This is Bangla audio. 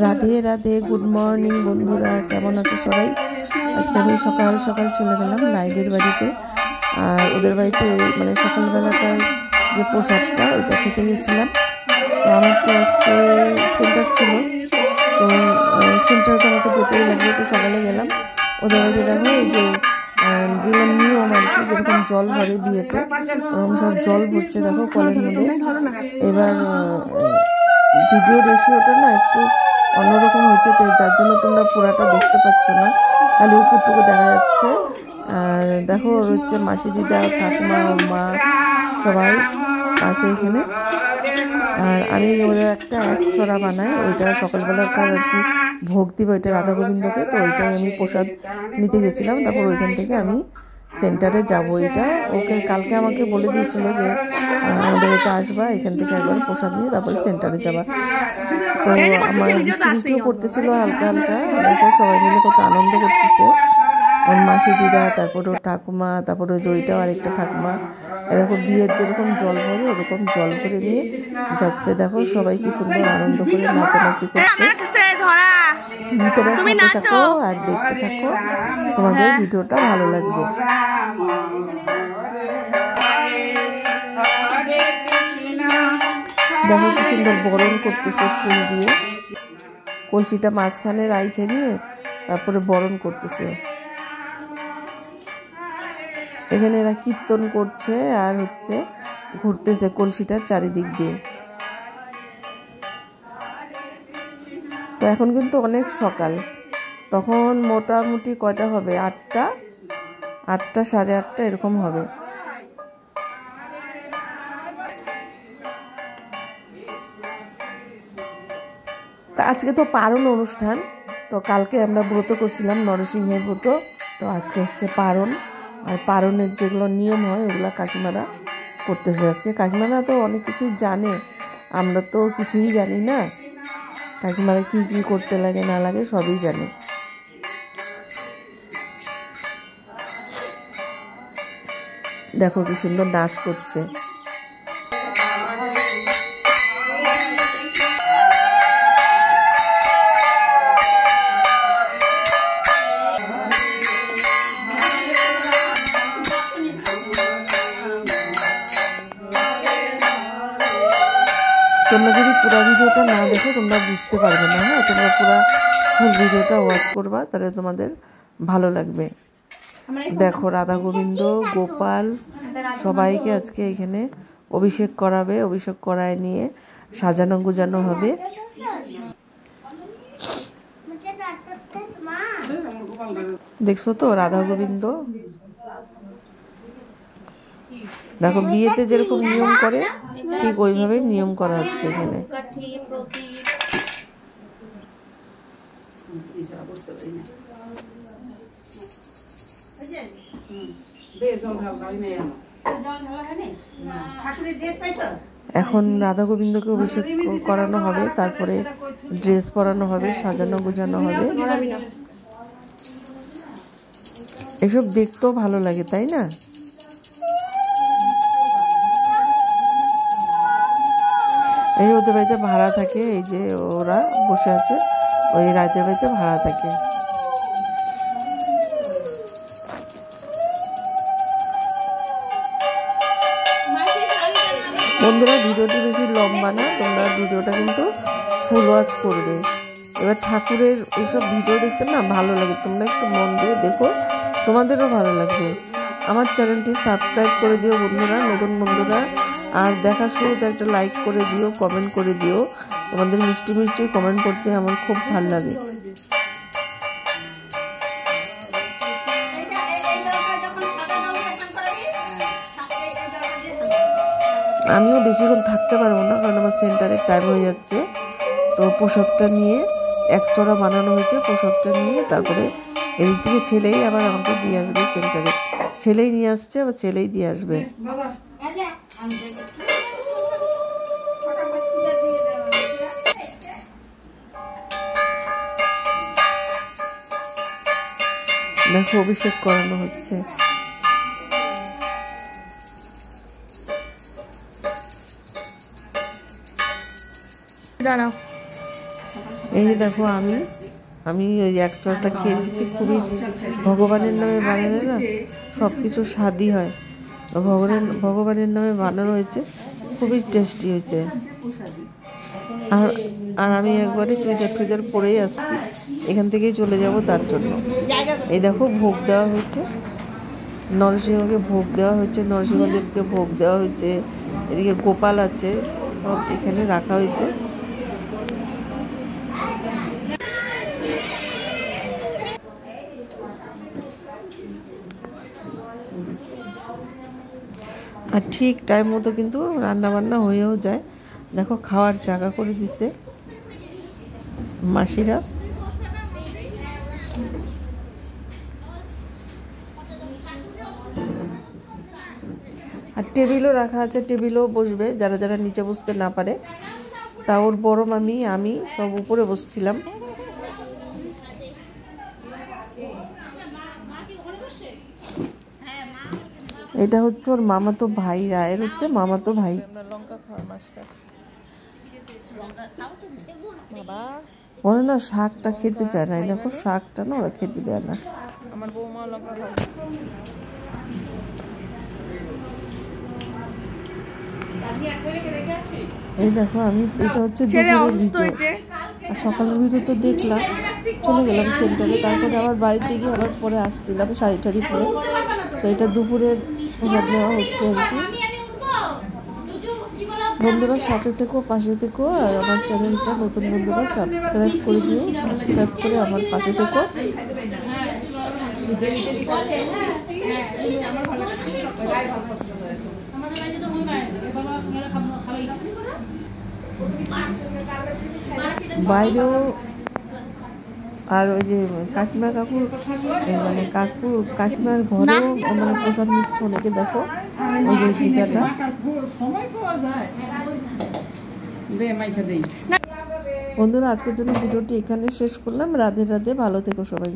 রাধে রাধে, গুড মর্নিং বন্ধুরা, কেমন আছো সবাই? আজকে আমি সকাল সকাল চলে গেলাম লাইদের বাড়িতে। আর ওদের বাড়িতে মানে সকালবেলাকার যে প্রসাদটা ওইটা খেতে গেছিলাম। তো আমার তো আজকে সেন্টার ছিল, তো সেন্টারে তো আমাকে যেতেই লাগবে, তো সকালে গেলাম ওদের বাড়িতে। দেখো এই যে যেগুলো নিয়ম আর কি, যেরকম জল ভরে বিয়েতে ওরকম সব জল ভরছে দেখো কলের মধ্যে। এবার ভিডিও রেশিওটা না একটু অন্যরকম হয়েছে, তো যার জন্য তোমরা পুরাটা দেখতে পাচ্ছ না, খালি উপরটুকু দেখা যাচ্ছে। আর দেখো হচ্ছে মাসি দিদা, ঠাকুমা, মা সবাই আছে এখানে। আর আমি ওদের একটা এক চড়া বানাই, ওইটা সকালবেলাকার আর কি ভোগ দিব, ওইটা রাধা গোবিন্দকে। তো ওইটাই আমি প্রসাদ নিতে গেছিলাম। তারপর ওইখান থেকে আমি সেন্টারে যাব। এটা ওকে কালকে আমাকে বলে দিয়েছিল যে আমাদের বাড়িতে আসবা, এখান থেকে একবার প্রসাদ নিয়ে তারপরে সেন্টারে যাবা। তো আমার বৃষ্টি বৃষ্টিও পড়তেছিল হালকা হালকা, দেখো সবাই মিলে কত আনন্দ করতেছে। ওর মাসি দিদা, তারপর ওর ঠাকুমা, তারপর ওই জয়টাও আরেকটা ঠাকুমা। দেখো বিয়ের যেরকম জল ভরে ওরকম জল ভরে নিয়ে যাচ্ছে। দেখো সবাই কি সুন্দর আনন্দ করে নাচানাচি করছে। তোমরা সাথে থাকো আর দেখতে থাকো, তোমাদের ভিডিওটা ভালো লাগবে। দেখো কি সুন্দর বরণ করতেছে ফুল দিয়ে, কলসিটা মাঝখানে রাইখে নিয়ে তারপরে বরণ করতেছে। এখানে এরা কীর্তন করছে আর হচ্ছে ঘুরতেছে কলসিটার চারিদিক দিয়ে। তো এখন কিন্তু অনেক সকাল, তখন মোটামুটি কয়টা হবে, 8টা 8:30 এরকম হবে। তা আজকে তো পারণ অনুষ্ঠান, তো কালকে আমরা ব্রত করছিলাম নরসিংহের ব্রত, তো আজকে হচ্ছে পারণ। আর পারণের যেগুলো নিয়ম হয় ওগুলো কাকিমারা করতেছে আজকে। কাকিমারা তো অনেক কিছুই জানে, আমরা তো কিছুই জানি না। কাকিমারা কি কি করতে লাগে না লাগে সবই জানে। দেখো কি সুন্দর নাচ করছে। তোমরা যদি পুরো ভিডিওটা না দেখো তোমরা বুঝতে পারবে না। হ্যাঁ, তোমরা পুরো ফুল ভিডিওটা ওয়াচ করবা, তাহলে তোমাদের ভালো লাগবে। দেখো রাধা গোবিন্দ, গোপাল সবাইকে আজকে এখানে অভিষেক করাবে। অভিষেক করায় নিয়ে সাজানো গুজানো হবে। দেখছো তো রাধা গোবিন্দ, দেখো বিয়েতে যেরকম নিয়ম করে ঠিক ওইভাবে নিয়ম করা হচ্ছে এখানে। এখন রাধা গোবিন্দকে অভিষেক করানো হবে, তারপরে ড্রেস পরানো হবে, সাজানো গোজানো হবে। এসব দেখতেও ভালো লাগে, তাই না? এই ওদের বাড়িতে ভাড়া থাকে, এই যে ওরা বসে আছে, ওই রাতের বাড়িতে ভাড়া থাকে। বন্ধুরা ভিডিওটি বেশি লম্বা না, তোমরা ভিডিওটা কিন্তু ফুল ওয়াচ করবে। এবার ঠাকুরের এইসব ভিডিও দেখতে না ভালো লাগে, তোমরা একটু মন দিয়ে দেখো, তোমাদেরও ভালো লাগবে। আমার চ্যানেলটি সাবস্ক্রাইব করে দিও বন্ধুরা, নতুন বন্ধুরা। আর দেখার শুরুতে একটা লাইক করে দিও, কমেন্ট করে দিও। তোমাদের মিষ্টি মিষ্টি কমেন্ট করতে আমার খুব ভালো লাগে। আমিও বেশিক্ষণ থাকতে পারবো না, কারণ আমার সেন্টারের টাইম হয়ে যাচ্ছে। তো প্রসাদটা নিয়ে এক চড়া বানানো হয়েছে, প্রসাদটা নিয়ে তারপরে এদিক থেকে ছেলেই আবার আমাকে দিয়ে আসবে সেন্টারে। ছেলেই নিয়ে আসছে, আবার ছেলেই দিয়ে আসবে। দেখো অভিষেক করানো হচ্ছে। দাঁড়াও, এই দেখো আমি ওই একটাটা খেয়ে দিচ্ছি। খুবই ভগবানের নামে বানানো না, সব কিছু স্বাদই হয়। ভগবানের নামে বানানো হয়েছে, খুবই টেস্টি হয়েছে। আর আমি একবারে চুইদার পরেই আসছি, এখান থেকেই চলে যাব তার জন্য। এই দেখো ভোগ দেওয়া হয়েছে, নরসিংহকে ভোগ দেওয়া হয়েছে, নরসিংহদেবকে ভোগ দেওয়া হয়েছে। এদিকে গোপাল আছে, সব এখানে রাখা হয়েছে। আর ঠিক টাইম মতো কিন্তু রান্নাবান্না হয়েও যায়। দেখো খাওয়ার জায়গা করে দিছে মাসিরা। আর টেবিলও রাখা আছে, টেবিলও বসবে যারা যারা নিচে বসতে না পারে। তা ওর বড় মামি আমি সব উপরে বসছিলাম। এটা হচ্ছে ওর মামাতো ভাই, রায়ের হচ্ছে মামাতো ভাই। ওরা না শাকটা খেতে চায় না, এই দেখো শাকটা না ওরা খেতে চায় না। আমার বৌমা লঙ্কা খাবে। এই দেখো এটা হচ্ছে দুপুরের ভিডিও। আর সকালের ভিডিও তো দেখলাম, চলে গেলাম সেন্টারে, তারপরে আবার বাড়িতে গিয়ে আবার পরে আসছিলাম শাড়ি টাড়ি পরে। তো এটা দুপুরের প্রসাদ নেওয়া হচ্ছে আর কি। বন্ধুরা সাথে থেকো, পাশে থেকো, আর আমার চ্যানেলটা নতুন বন্ধুরা সাবস্ক্রাইব করে দিও, সাবস্ক্রাইব করে আমার পাশে থেকো। বাইরেও আর ওই যে কাকিমা কাকুর মানে কাকিমার ঘরেও মানে প্রসাদ নিচ্ছে অনেকে। দেখো ওই যে গীতাটা। বন্ধুরা আজকের জন্য ভিডিওটি এখানে শেষ করলাম। রাধে রাধে, ভালো থেকো সবাই।